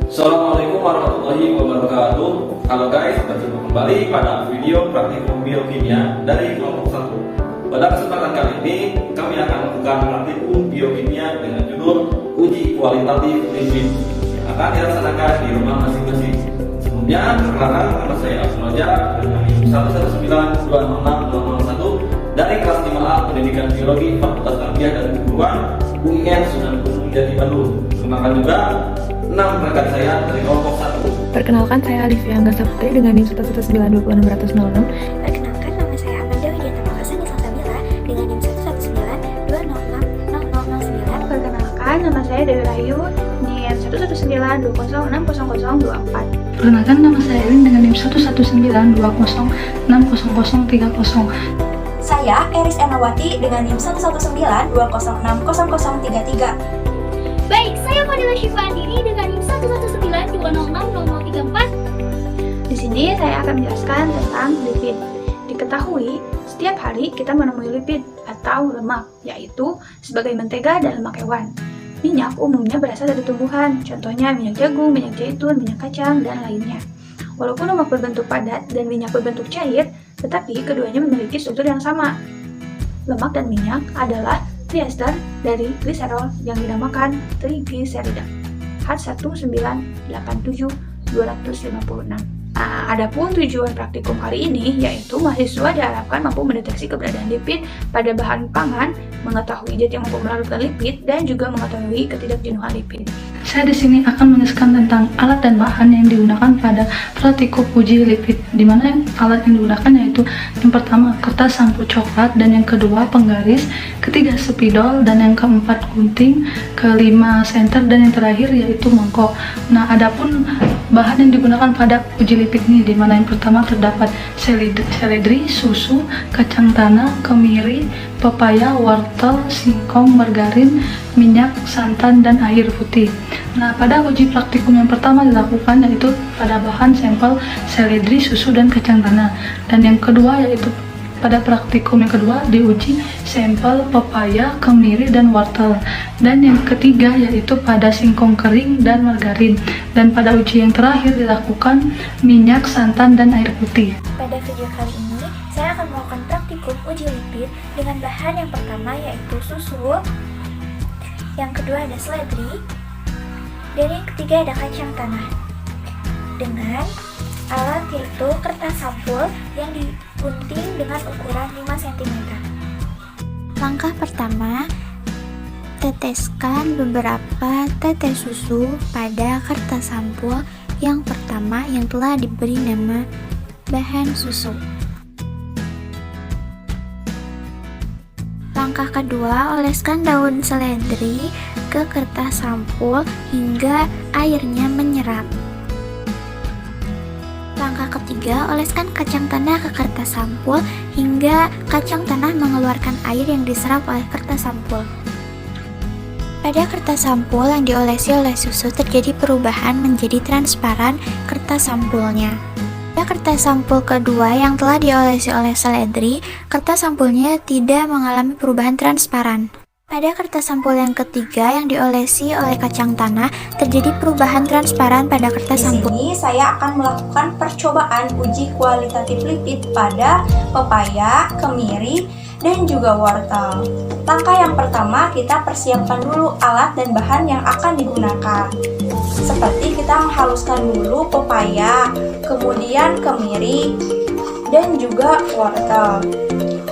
Assalamualaikum warahmatullahi wabarakatuh. Halo guys, berjumpa kembali pada video praktikum biokimia dari kelompok 1. Pada kesempatan kali ini kami akan melakukan praktikum biokimia dengan judul uji kualitatif lipid yang akan dilaksanakan di rumah masing-masing. Sebelumnya, perkenalkan nama saya Abdul Raja dengan NIM 119206001 dari kelas 5A Pendidikan Biologi Fakultas Tarbiyah dan Keguruan UIN Sunan Gunung Jati Bandung. Perkenalkan juga 6 rekan saya dari kelompok 1. Perkenalkan, saya Alifia Anggasa Putri dengan NIM 1192606. Perkenalkan, nama saya Amanda Widiata Makassar Salsabila dengan NIM 119266009. Perkenalkan, nama saya Dewi Rahayu, NIM 11920600024. Perkenalkan, nama saya Elin dengan NIM 11920606030. Saya Eris Ernawati dengan NIM 11920600033. Baik, saya Fadila Syifa Andini dengan NIM 11920600034. Di sini saya akan menjelaskan tentang lipid. Diketahui, setiap hari kita menemui lipid atau lemak, yaitu sebagai mentega dan lemak hewan. Minyak umumnya berasal dari tumbuhan, contohnya minyak jagung, minyak zaitun, minyak kacang, dan lainnya. Walaupun lemak berbentuk padat dan minyak berbentuk cair, tetapi keduanya memiliki struktur yang sama. Lemak dan minyak adalah triester dari gliserol yang dinamakan trigliserida H1987256. Nah, adapun tujuan praktikum kali ini yaitu mahasiswa diharapkan mampu mendeteksi keberadaan lipid pada bahan pangan, mengetahui zat yang mampu melarutkan lipid, dan juga mengetahui ketidakjenuhan lipid. Saya di sini akan menjelaskan tentang alat dan bahan yang digunakan pada praktikum uji lipid, di mana alat yang digunakan yaitu yang pertama kertas sampul coklat, dan yang kedua penggaris, ketiga spidol, dan yang keempat gunting, kelima senter, dan yang terakhir yaitu mangkok. Nah, adapun bahan yang digunakan pada uji lipid ini, di mana yang pertama terdapat seledri, susu, kacang tanah, kemiri, pepaya, wortel, singkong, margarin, minyak, santan, dan air putih. Nah, pada uji praktikum yang pertama dilakukan yaitu pada bahan sampel seledri, susu, dan kacang tanah. Dan yang kedua yaitu pada praktikum yang kedua diuji sampel pepaya, kemiri, dan wortel. Dan yang ketiga yaitu pada singkong kering dan margarin. Dan pada uji yang terakhir dilakukan minyak, santan, dan air putih. Pada video kali ini, saya akan melakukan praktikum uji lipid dengan bahan yang pertama yaitu susu, yang kedua ada seledri, dan yang ketiga ada kacang tanah. Dengan alat yaitu kertas sampul yang digunting dengan ukuran 5 cm. Langkah pertama, teteskan beberapa tetes susu pada kertas sampul yang pertama yang telah diberi nama bahan susu. Langkah kedua, oleskan daun seledri ke kertas sampul hingga airnya menyerap. Langkah ketiga, oleskan kacang tanah ke kertas sampul hingga kacang tanah mengeluarkan air yang diserap oleh kertas sampul. Pada kertas sampul yang diolesi oleh susu terjadi perubahan menjadi transparan kertas sampulnya. Pada kertas sampul kedua yang telah diolesi oleh seledri, kertas sampulnya tidak mengalami perubahan transparan. Pada kertas sampul yang ketiga yang diolesi oleh kacang tanah, terjadi perubahan transparan pada kertas sampul. Di sini saya akan melakukan percobaan uji kualitatif lipid pada pepaya, kemiri, dan juga wortel. Langkah yang pertama, kita persiapkan dulu alat dan bahan yang akan digunakan. Seperti kita menghaluskan dulu pepaya, kemudian kemiri, dan juga wortel.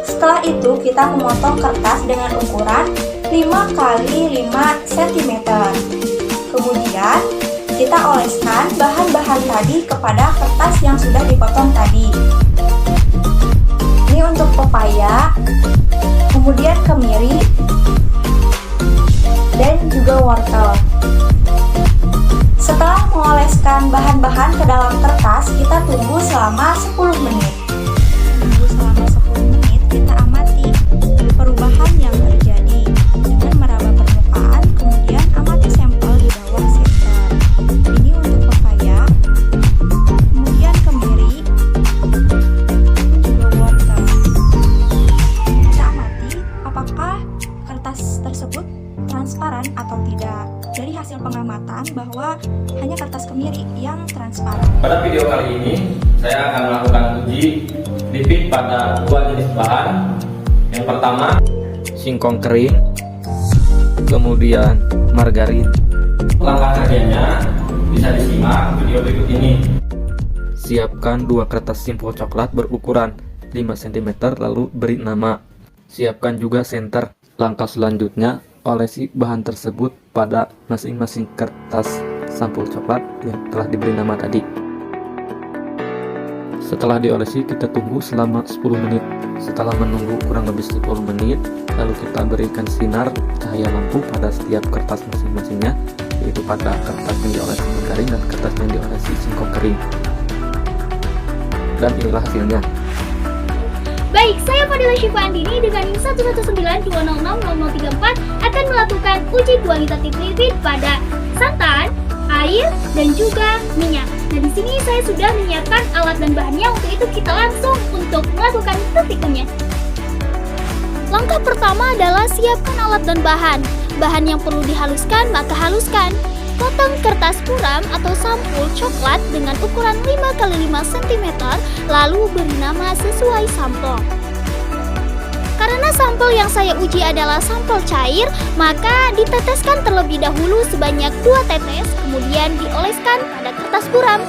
Setelah itu kita memotong kertas dengan ukuran 5 x 5 cm. Kemudian kita oleskan bahan-bahan tadi kepada kertas yang sudah dipotong tadi. Ini untuk pepaya, kemudian kemiri, dan juga wortel. Setelah mengoleskan bahan-bahan ke dalam kertas, kita tunggu selama 10 menit. Tunggu selama 10 menit, kita amati perubahan yang terjadi dengan meraba permukaan, kemudian amati sampel di bawah senter. Ini untuk pepaya, kemudian kemiri, dan juga wortel. Kita amati apakah kertas tersebut transparan transparan atau tidak. Dari hasil pengamatan bahwa hanya kertas kemiri yang transparan. Pada video kali ini, saya akan melakukan uji lipid pada dua jenis bahan. Yang pertama, singkong kering, kemudian margarin. Langkah kerjanya bisa disimak video berikut ini. Siapkan dua kertas simpul coklat berukuran 5 cm lalu beri nama. Siapkan juga senter. Langkah selanjutnya, olesi bahan tersebut pada masing-masing kertas sampul coklat yang telah diberi nama tadi. Setelah diolesi, kita tunggu selama 10 menit. Setelah menunggu kurang lebih 10 menit, lalu kita berikan sinar cahaya lampu pada setiap kertas masing-masingnya, yaitu pada kertas yang diolesi margarin dan kertas yang diolesi singkong kering. Dan inilah hasilnya. Baik, saya Fadila Syifa Andini dengan NIM 11920600034 akan melakukan uji kualitatif lipid pada santan, air, dan juga minyak. Nah, di sini saya sudah menyiapkan alat dan bahannya. Untuk itu kita langsung untuk melakukan praktikumnya. Langkah pertama adalah siapkan alat dan bahan. Bahan yang perlu dihaluskan, maka haluskan. Potong kertas puram atau sampul coklat dengan ukuran 5x5 cm, lalu beri nama sesuai sampel. Karena sampel yang saya uji adalah sampel cair, maka diteteskan terlebih dahulu sebanyak 2 tetes, kemudian dioleskan pada kertas puram.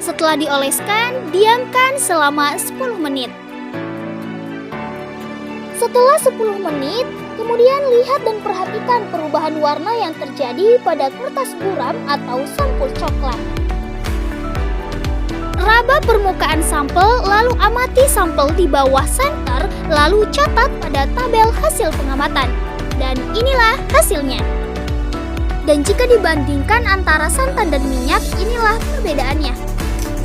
Setelah dioleskan, diamkan selama 10 menit. Setelah 10 menit, kemudian lihat dan perhatikan perubahan warna yang terjadi pada kertas buram atau sampul coklat. Raba permukaan sampel, lalu amati sampel di bawah senter, lalu catat pada tabel hasil pengamatan. Dan inilah hasilnya. Dan jika dibandingkan antara santan dan minyak, inilah perbedaannya.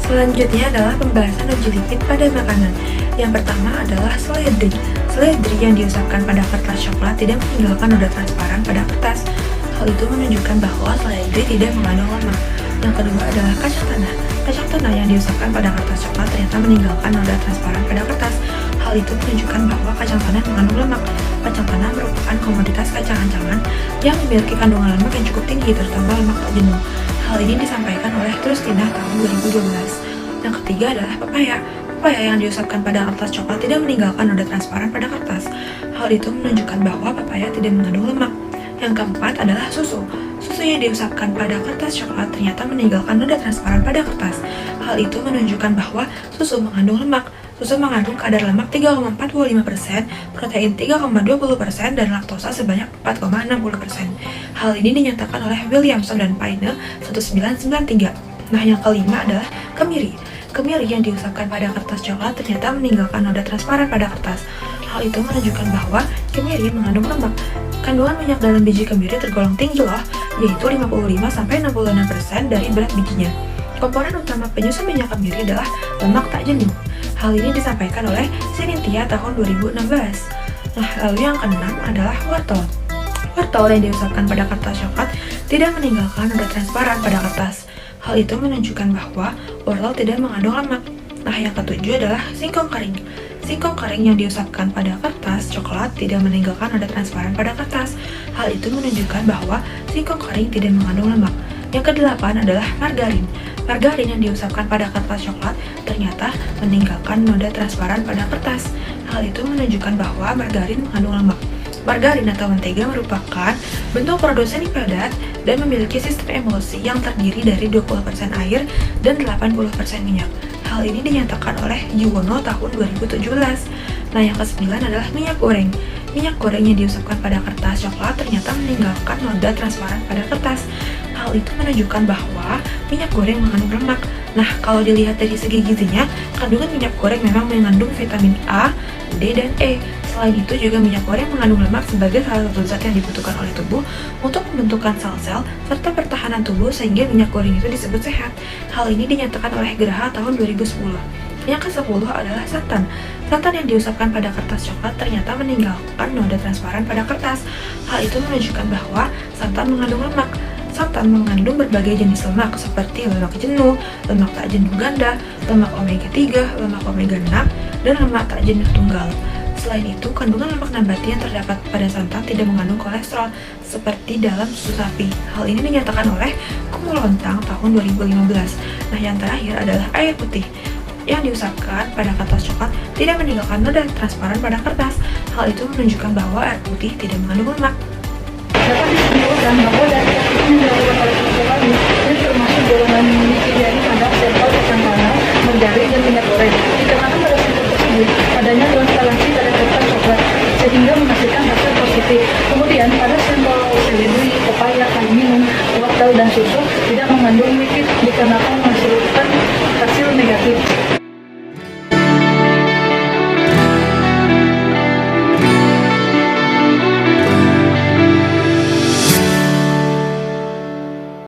Selanjutnya adalah pembahasan uji lipid pada makanan. Yang pertama adalah seledri. Seledri yang diusapkan pada kertas coklat tidak meninggalkan noda transparan pada kertas. Hal itu menunjukkan bahwa seledri tidak mengandung lemak. Yang kedua adalah kacang tanah. Kacang tanah yang diusapkan pada kertas coklat ternyata meninggalkan noda transparan pada kertas. Hal itu menunjukkan bahwa kacang tanah mengandung lemak. Kacang tanah merupakan komoditas kacang-kacangan yang memiliki kandungan lemak yang cukup tinggi, terutama lemak tak jenuh. Hal ini disampaikan oleh Trustina tahun 2012. Yang ketiga adalah pepaya. Pepaya yang diusapkan pada kertas coklat tidak meninggalkan noda transparan pada kertas. Hal itu menunjukkan bahwa pepaya tidak mengandung lemak. Yang keempat adalah susu. Susu yang diusapkan pada kertas coklat ternyata meninggalkan noda transparan pada kertas. Hal itu menunjukkan bahwa susu mengandung lemak. Susu mengandung kadar lemak 3,45%, protein 3,20%, dan laktosa sebanyak 4,60%. Hal ini dinyatakan oleh Williamson dan Paine 1993. Nah, yang kelima adalah kemiri. Kemiri yang diusapkan pada kertas coklat ternyata meninggalkan noda transparan pada kertas. Hal itu menunjukkan bahwa kemiri mengandung lemak. Kandungan minyak dalam biji kemiri tergolong tinggi loh, yaitu 55-66% dari berat bijinya. Komponen utama penyusun minyak kemiri adalah lemak tak jenuh. Hal ini disampaikan oleh Sinintia tahun 2016. Nah, lalu yang keenam adalah wortel. Wortel yang diusapkan pada kertas coklat tidak meninggalkan noda transparan pada kertas. Hal itu menunjukkan bahwa wortel tidak mengandung lemak. Nah, yang ketujuh adalah singkong kering. Singkong kering yang diusapkan pada kertas coklat tidak meninggalkan noda transparan pada kertas. Hal itu menunjukkan bahwa singkong kering tidak mengandung lemak. Yang kedelapan adalah margarin. Margarin yang diusapkan pada kertas coklat ternyata meninggalkan noda transparan pada kertas. Hal itu menunjukkan bahwa margarin mengandung lemak. Margarin atau mentega merupakan bentuk produk semi padat dan memiliki sistem emulsi yang terdiri dari 20% air dan 80% minyak. Hal ini dinyatakan oleh Yuwono tahun 2017. Nah, yang kesembilan adalah minyak goreng. Minyak goreng yang diusapkan pada kertas coklat ternyata meninggalkan noda transparan pada kertas. Hal itu menunjukkan bahwa minyak goreng mengandung lemak. Nah, kalau dilihat dari segi gizinya, kandungan minyak goreng memang mengandung vitamin A, D, dan E. Selain itu juga minyak goreng mengandung lemak sebagai salah satu zat yang dibutuhkan oleh tubuh untuk pembentukan sel-sel serta pertahanan tubuh sehingga minyak goreng itu disebut sehat. Hal ini dinyatakan oleh Graha tahun 2010. Yang ke-10 adalah santan. Santan yang diusapkan pada kertas coklat ternyata meninggalkan noda transparan pada kertas. Hal itu menunjukkan bahwa santan mengandung lemak. Santan mengandung berbagai jenis lemak seperti lemak jenuh, lemak tak jenuh ganda, lemak omega 3, lemak omega 6, dan lemak tak jenuh tunggal. Selain itu, kandungan lemak nabati yang terdapat pada santan tidak mengandung kolesterol seperti dalam susu sapi. Hal ini dinyatakan oleh Kumolontang tahun 2015. Nah, yang terakhir adalah air putih yang diusapkan pada kertas coklat tidak meninggalkan noda transparan pada kertas. Hal itu menunjukkan bahwa air putih tidak mengandung lemak. Dapat disimpulkan bahwa dari kasus yang dilakukan oleh seseorang ini termasuk golongan terjadi pada sampel kacang tanah, margarin, dan minyak goreng. Dikarenakan pada sampel tersebut adanya transparansi pada kertas coklat sehingga menghasilkan hasil positif. Kemudian pada sampel seledri, pepaya, kayu minum, wortel, dan susu tidak mengandung lipid dikarenakan menghasilkan hasil negatif.